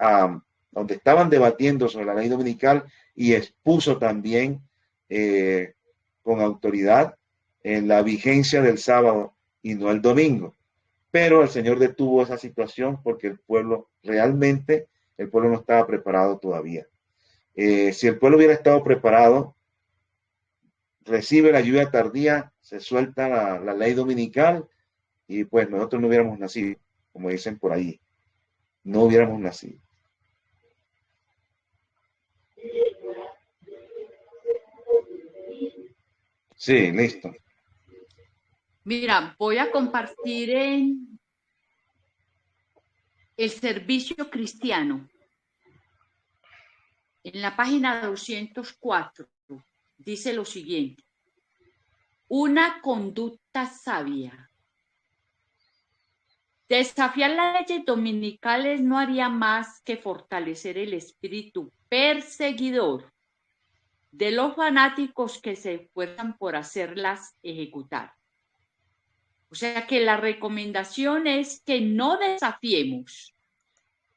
donde estaban debatiendo sobre la ley dominical, y expuso también con autoridad en la vigencia del sábado y no el domingo. Pero el Señor detuvo esa situación porque el pueblo no estaba preparado todavía. Si el pueblo hubiera estado preparado, recibe la lluvia tardía, se suelta la ley dominical, y pues nosotros no hubiéramos nacido, como dicen por ahí, no hubiéramos nacido. Sí, listo. Mira, voy a compartir en el servicio cristiano. En la página 204 dice lo siguiente: una conducta sabia. Desafiar las leyes dominicales no haría más que fortalecer el espíritu perseguidor de los fanáticos que se esfuerzan por hacerlas ejecutar. O sea que la recomendación es que no desafiemos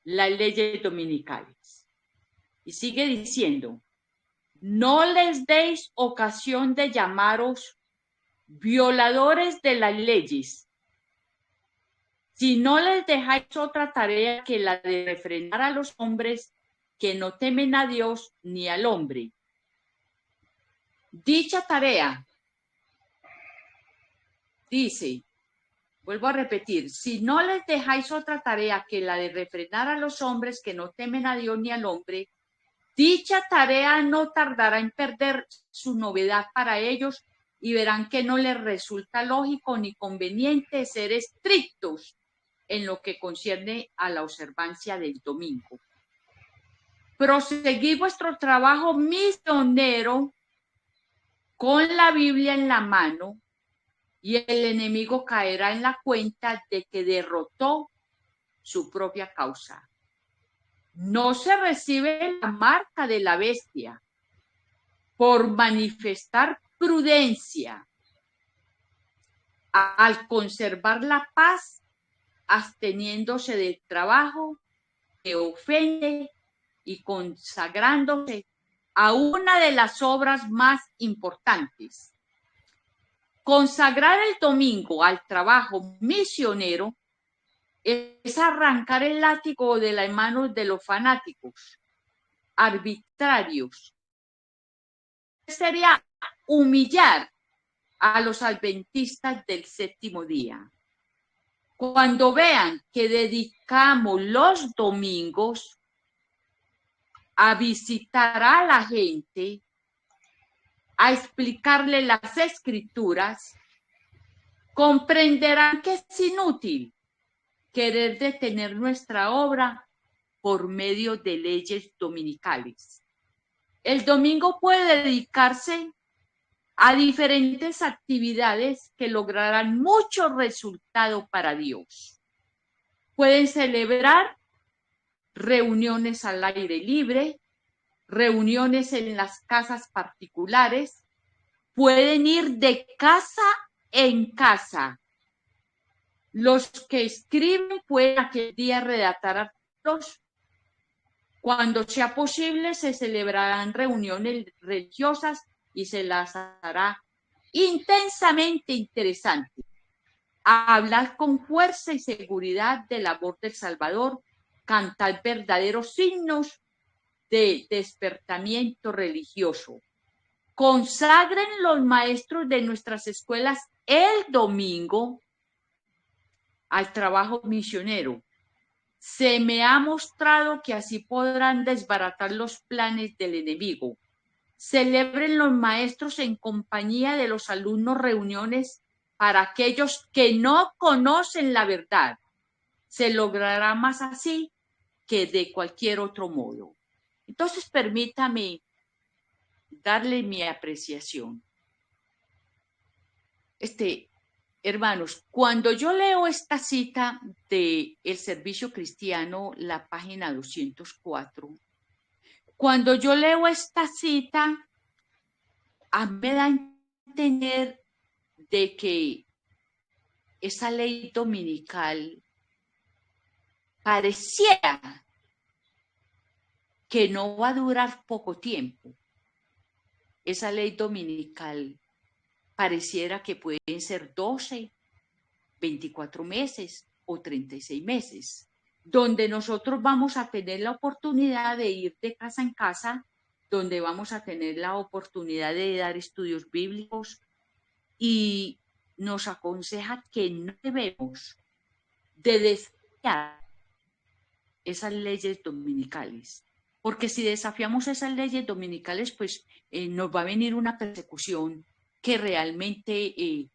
las leyes dominicales. Y sigue diciendo: no les deis ocasión de llamaros violadores de las leyes, si no les dejáis otra tarea que la de refrenar a los hombres que no temen a Dios ni al hombre. Dicha tarea, dice, vuelvo a repetir, si no les dejáis otra tarea que la de refrenar a los hombres que no temen a Dios ni al hombre, dicha tarea no tardará en perder su novedad para ellos, y verán que no les resulta lógico ni conveniente ser estrictos en lo que concierne a la observancia del domingo. Proseguid vuestro trabajo misionero con la Biblia en la mano, y el enemigo caerá en la cuenta de que derrotó su propia causa. No se recibe la marca de la bestia por manifestar prudencia al conservar la paz, absteniéndose del trabajo que ofende y consagrándose a una de las obras más importantes. Consagrar el domingo al trabajo misionero es arrancar el látigo de las manos de los fanáticos, arbitrarios. Sería humillar a los adventistas del séptimo día. Cuando vean que dedicamos los domingos a visitar a la gente, a explicarle las escrituras, comprenderán que es inútil querer detener nuestra obra por medio de leyes dominicales. El domingo puede dedicarse a diferentes actividades que lograrán mucho resultado para Dios. Pueden celebrar reuniones al aire libre, reuniones en las casas particulares, pueden ir de casa en casa. Los que escriben pueden aquel día redactar artículos. Cuando sea posible, se celebrarán reuniones religiosas y se las hará intensamente interesante. Hablar con fuerza y seguridad del amor del Salvador, cantar verdaderos signos de despertamiento religioso. Consagren los maestros de nuestras escuelas el domingo al trabajo misionero. Se me ha mostrado que así podrán desbaratar los planes del enemigo. Celebren los maestros en compañía de los alumnos reuniones para aquellos que no conocen la verdad. Se logrará más así que de cualquier otro modo. Entonces, permítame darle mi apreciación. Hermanos, cuando yo leo esta cita de El Servicio Cristiano, la página 204, cuando yo leo esta cita, a mí me da a entender de que esa ley dominical pareciera que no va a durar poco tiempo. Esa ley dominical pareciera que pueden ser 12, 24 meses o 36 meses, donde nosotros vamos a tener la oportunidad de ir de casa en casa, donde vamos a tener la oportunidad de dar estudios bíblicos, y nos aconseja que no debemos de desafiar esas leyes dominicales, porque si desafiamos esas leyes dominicales, pues nos va a venir una persecución que realmente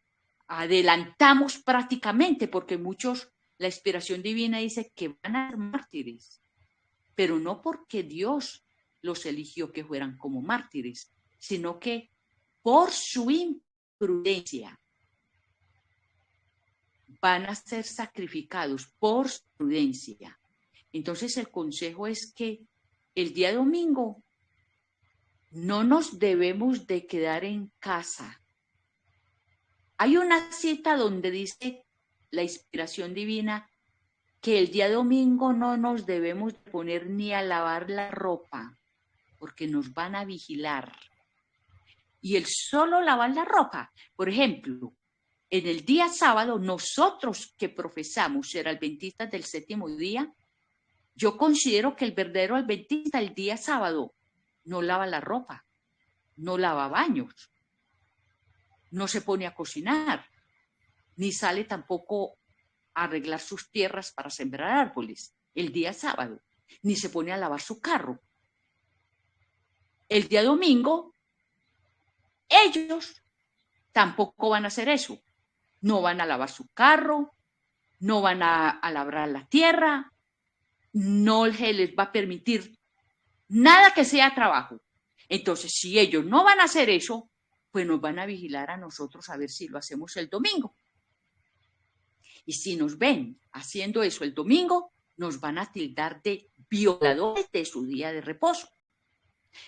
adelantamos prácticamente, porque muchos, la inspiración divina dice que van a ser mártires, pero no porque Dios los eligió que fueran como mártires, sino que por su imprudencia van a ser sacrificados por su prudencia. Entonces el consejo es que el día domingo no nos debemos de quedar en casa. Hay una cita donde dice la inspiración divina que el día domingo no nos debemos poner ni a lavar la ropa, porque nos van a vigilar. Y el solo lavar la ropa, por ejemplo, en el día sábado, nosotros que profesamos ser adventistas del séptimo día, yo considero que el verdadero adventista el día sábado no lava la ropa, no lava baños, no se pone a cocinar, ni sale tampoco a arreglar sus tierras para sembrar árboles el día sábado, ni se pone a lavar su carro. El día domingo, ellos tampoco van a hacer eso. No van a lavar su carro, no van a labrar la tierra, no se les va a permitir nada que sea trabajo. Entonces, si ellos no van a hacer eso, pues nos van a vigilar a nosotros a ver si lo hacemos el domingo. Y si nos ven haciendo eso el domingo, nos van a tildar de violadores de su día de reposo.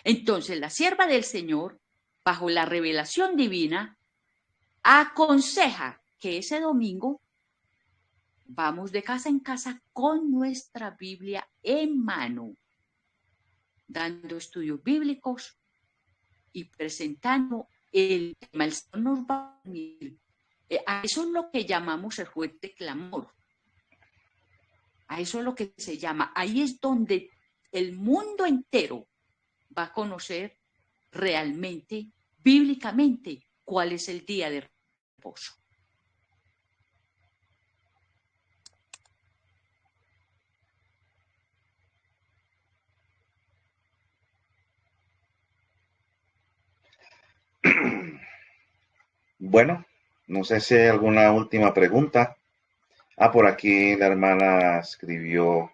Entonces, la sierva del Señor, bajo la revelación divina, aconseja que ese domingo vamos de casa en casa con nuestra Biblia en mano. dando estudios bíblicos y presentando el tema. El Señor nos va a permitir. A eso es lo que llamamos el fuerte clamor. A eso es lo que se llama. Ahí es donde el mundo entero va a conocer realmente, bíblicamente, cuál es el día de reposo. Bueno, no sé si hay alguna última pregunta. Por aquí la hermana escribió,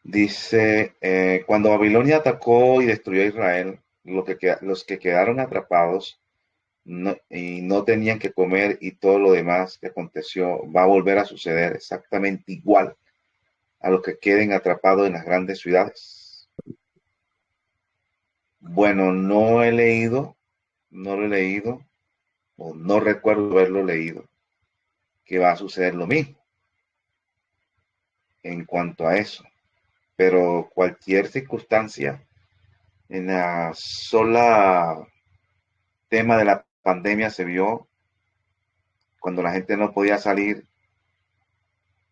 dice, cuando Babilonia atacó y destruyó a Israel, los que quedaron atrapados y no tenían que comer y todo lo demás que aconteció va a volver a suceder exactamente igual a los que queden atrapados en las grandes ciudades. Bueno, no lo he leído, o no recuerdo haberlo leído, que va a suceder lo mismo en cuanto a eso. Pero cualquier circunstancia, en la sola tema de la pandemia se vio cuando la gente no podía salir,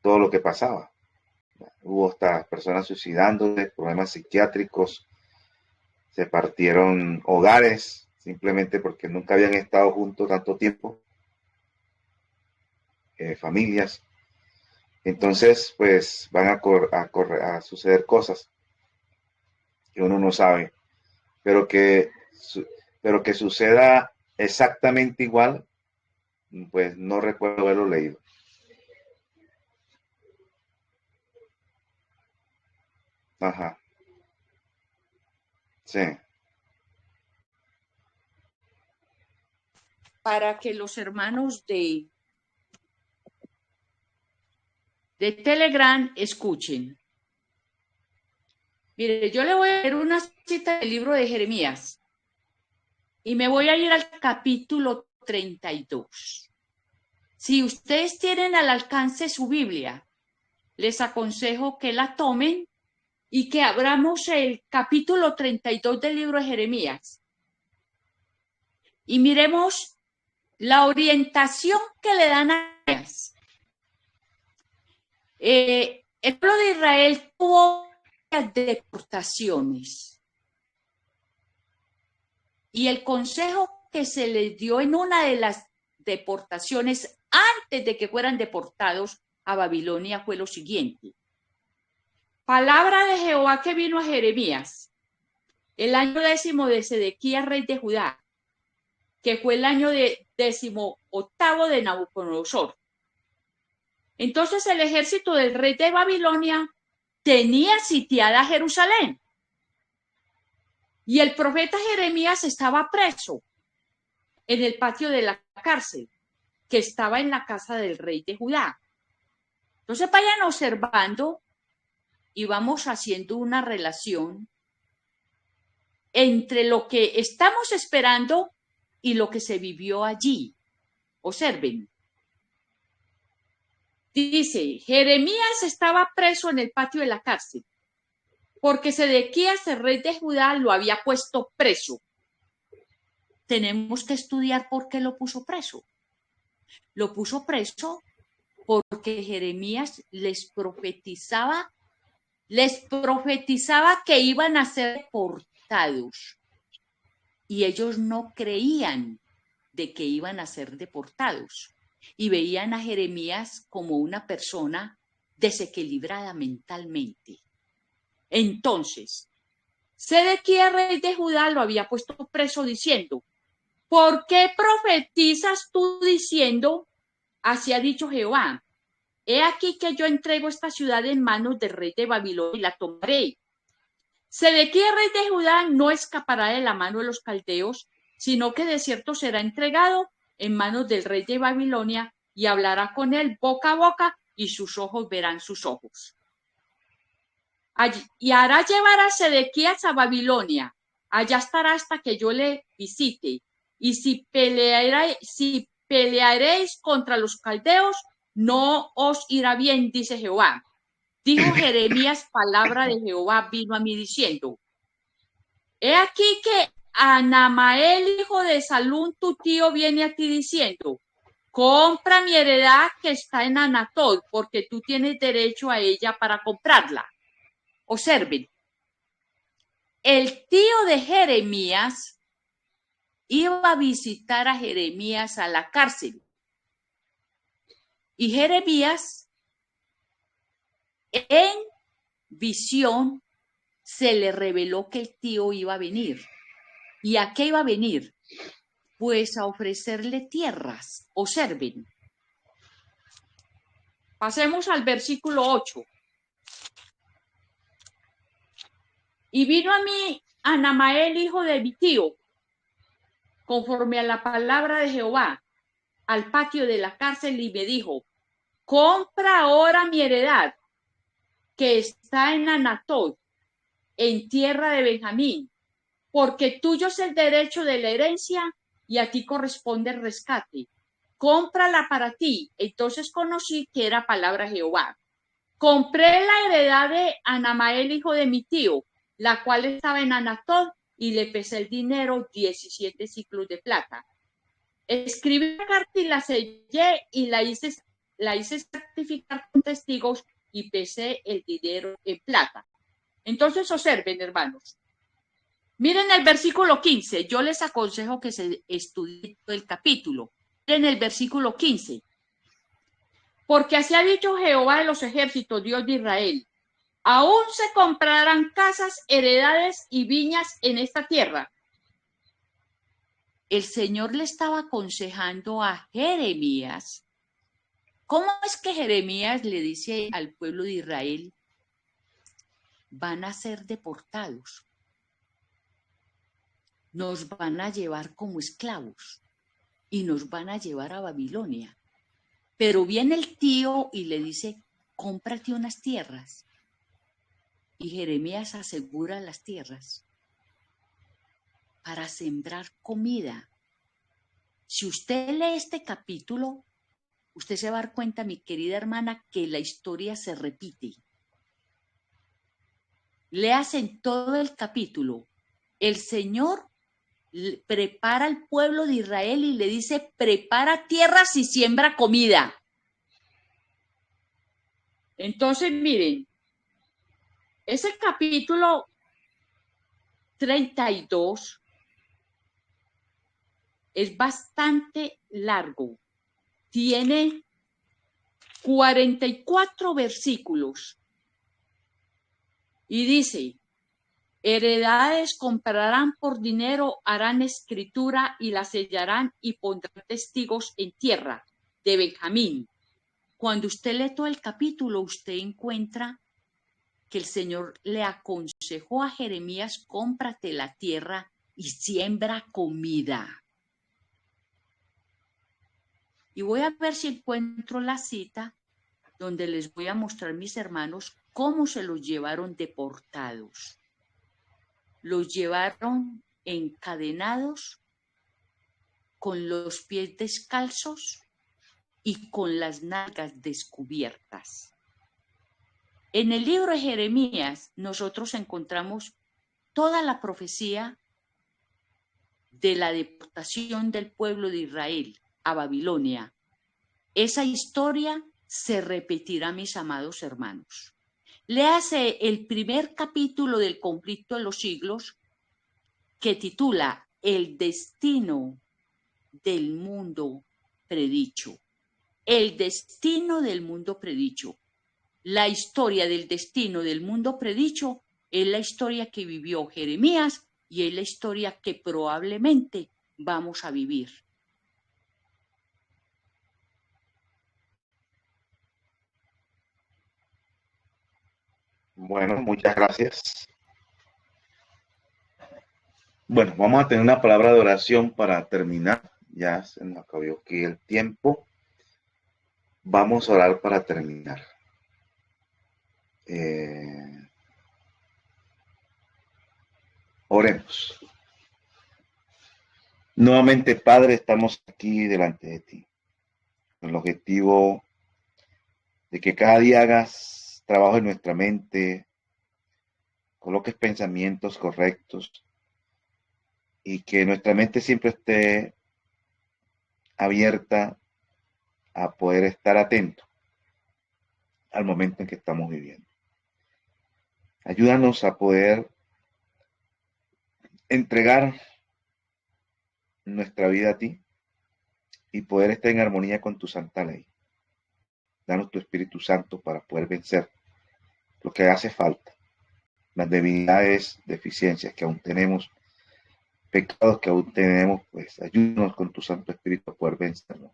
todo lo que pasaba. Hubo hasta personas suicidándose, problemas psiquiátricos, se partieron hogares simplemente porque nunca habían estado juntos tanto tiempo, familias. Entonces, pues van a suceder cosas que uno no sabe, pero que suceda exactamente igual, pues no recuerdo haberlo leído. Ajá. Sí. Para que los hermanos de Telegram escuchen. Mire, yo le voy a leer una cita del libro de Jeremías y me voy a ir al capítulo 32. Si ustedes tienen al alcance su Biblia, les aconsejo que la tomen y que abramos el capítulo 32 del libro de Jeremías y miremos la orientación que le dan a ellas. El pueblo de Israel tuvo deportaciones y el consejo que se les dio en una de las deportaciones antes de que fueran deportados a Babilonia fue lo siguiente: palabra de Jehová que vino a Jeremías el año 10 de Sedequías, rey de Judá, que fue el año 18 de Nabucodonosor. Entonces el ejército del rey de Babilonia tenía sitiada Jerusalén y el profeta Jeremías estaba preso en el patio de la cárcel que estaba en la casa del rey de Judá. Entonces vayan observando y vamos haciendo una relación entre lo que estamos esperando y lo que se vivió allí. Observen. Dice, Jeremías estaba preso en el patio de la cárcel porque Sedequías, el rey de Judá, lo había puesto preso. Tenemos que estudiar por qué lo puso preso. Lo puso preso porque Jeremías les profetizaba que iban a ser deportados y ellos no creían de que iban a ser deportados y veían a Jeremías como una persona desequilibrada mentalmente. Entonces, Sedequías, rey de Judá, lo había puesto preso diciendo, ¿por qué profetizas tú diciendo, así ha dicho Jehová? He aquí que yo entrego esta ciudad en manos del rey de Babilonia y la tomaré. Sedequías, rey de Judá, no escapará de la mano de los caldeos, sino que de cierto será entregado en manos del rey de Babilonia y hablará con él boca a boca y sus ojos verán sus ojos. Y hará llevar a Sedequías a Babilonia. Allá estará hasta que yo le visite. Y si pelearéis contra los caldeos, no os irá bien, dice Jehová. Dijo Jeremías, palabra de Jehová vino a mí diciendo, he aquí que Anamael, hijo de Salún, tu tío, viene a ti diciendo, compra mi heredad que está en Anatot, porque tú tienes derecho a ella para comprarla. Observen, el tío de Jeremías iba a visitar a Jeremías a la cárcel. Y Jeremías, en visión, se le reveló que el tío iba a venir. ¿Y a qué iba a venir? Pues a ofrecerle tierras. Observen. Pasemos al versículo 8. Y vino a mí Anamael, hijo de mi tío, conforme a la palabra de Jehová, al patio de la cárcel, y me dijo, compra ahora mi heredad, que está en Anatot, en tierra de Benjamín, porque tuyo es el derecho de la herencia y a ti corresponde el rescate. Cómprala para ti. Entonces conocí que era palabra de Jehová. Compré la heredad de Anamael, hijo de mi tío, la cual estaba en Anatot, y le pesé el dinero, 17 ciclos de plata. Escribí la carta y la sellé y la hice certificar con testigos y pesé el dinero en plata. Entonces observen, hermanos. Miren el versículo 15. Yo les aconsejo que se estudie todo el capítulo. Miren el versículo 15. Porque así ha dicho Jehová de los ejércitos, Dios de Israel. Aún se comprarán casas, heredades y viñas en esta tierra. El Señor le estaba aconsejando a Jeremías. ¿Cómo es que Jeremías le dice al pueblo de Israel, van a ser deportados? Nos van a llevar como esclavos y nos van a llevar a Babilonia. Pero viene el tío y le dice, cómprate unas tierras. Y Jeremías asegura las tierras para sembrar comida. Si usted lee este capítulo, usted se va a dar cuenta, mi querida hermana, que la historia se repite. Léase en todo el capítulo. El Señor prepara al pueblo de Israel y le dice, prepara tierras y siembra comida. Entonces, miren, ese capítulo 32 es bastante largo. Tiene 44 versículos. Y dice, heredades comprarán por dinero, harán escritura y la sellarán y pondrán testigos en tierra de Benjamín. Cuando usted lee todo el capítulo, usted encuentra que el Señor le aconsejó a Jeremías, cómprate la tierra y siembra comida. Y voy a ver si encuentro la cita donde les voy a mostrar, mis hermanos, cómo se los llevaron deportados. Los llevaron encadenados, con los pies descalzos y con las nalgas descubiertas. En el libro de Jeremías nosotros encontramos toda la profecía de la deportación del pueblo de Israel a Babilonia. Esa historia se repetirá, mis amados hermanos. Léase el primer capítulo del conflicto de los siglos, que titula El destino del mundo predicho. El destino del mundo predicho. La historia del destino del mundo predicho es la historia que vivió Jeremías y es la historia que probablemente vamos a vivir. Bueno, muchas gracias. Bueno, vamos a tener una palabra de oración para terminar. Ya se nos acabó aquí el tiempo. Vamos a orar para terminar. Oremos. Nuevamente, Padre, estamos aquí delante de ti, con el objetivo de que cada día hagas trabajo en nuestra mente, coloques pensamientos correctos y que nuestra mente siempre esté abierta a poder estar atento al momento en que estamos viviendo. Ayúdanos a poder entregar nuestra vida a ti y poder estar en armonía con tu santa ley. Danos tu Espíritu Santo para poder vencer lo que hace falta, las debilidades, deficiencias que aún tenemos, pecados que aún tenemos, pues ayúdanos con tu Santo Espíritu a poder vencerlo.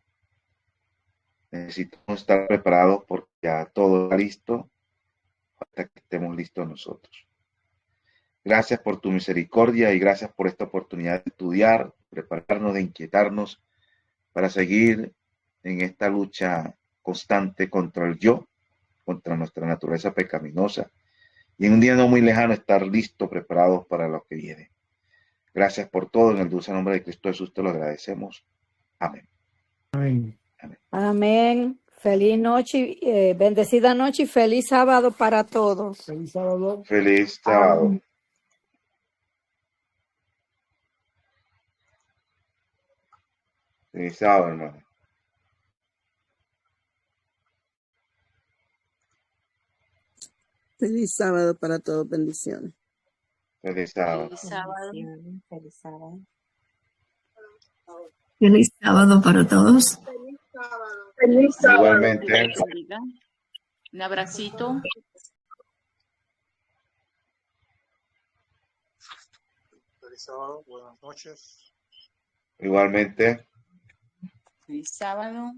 Necesitamos estar preparados porque ya todo está listo, hasta que estemos listos nosotros. Gracias por tu misericordia y gracias por esta oportunidad de estudiar, prepararnos, de inquietarnos para seguir en esta lucha constante contra el yo, contra nuestra naturaleza pecaminosa, y en un día no muy lejano estar listos, preparados para lo que viene. Gracias por todo, en el dulce nombre de Cristo Jesús te lo agradecemos. Amén. Amén. Amén. Feliz noche, bendecida noche y feliz sábado para todos. Feliz sábado. Feliz sábado. Feliz sábado, hermano. Feliz sábado para todos, bendiciones. Feliz sábado. Feliz sábado. Feliz sábado. Feliz sábado para todos. Feliz sábado. Feliz Igualmente. Dios les bendiga. Un abracito. Feliz sábado, buenas noches. Igualmente. Feliz sábado.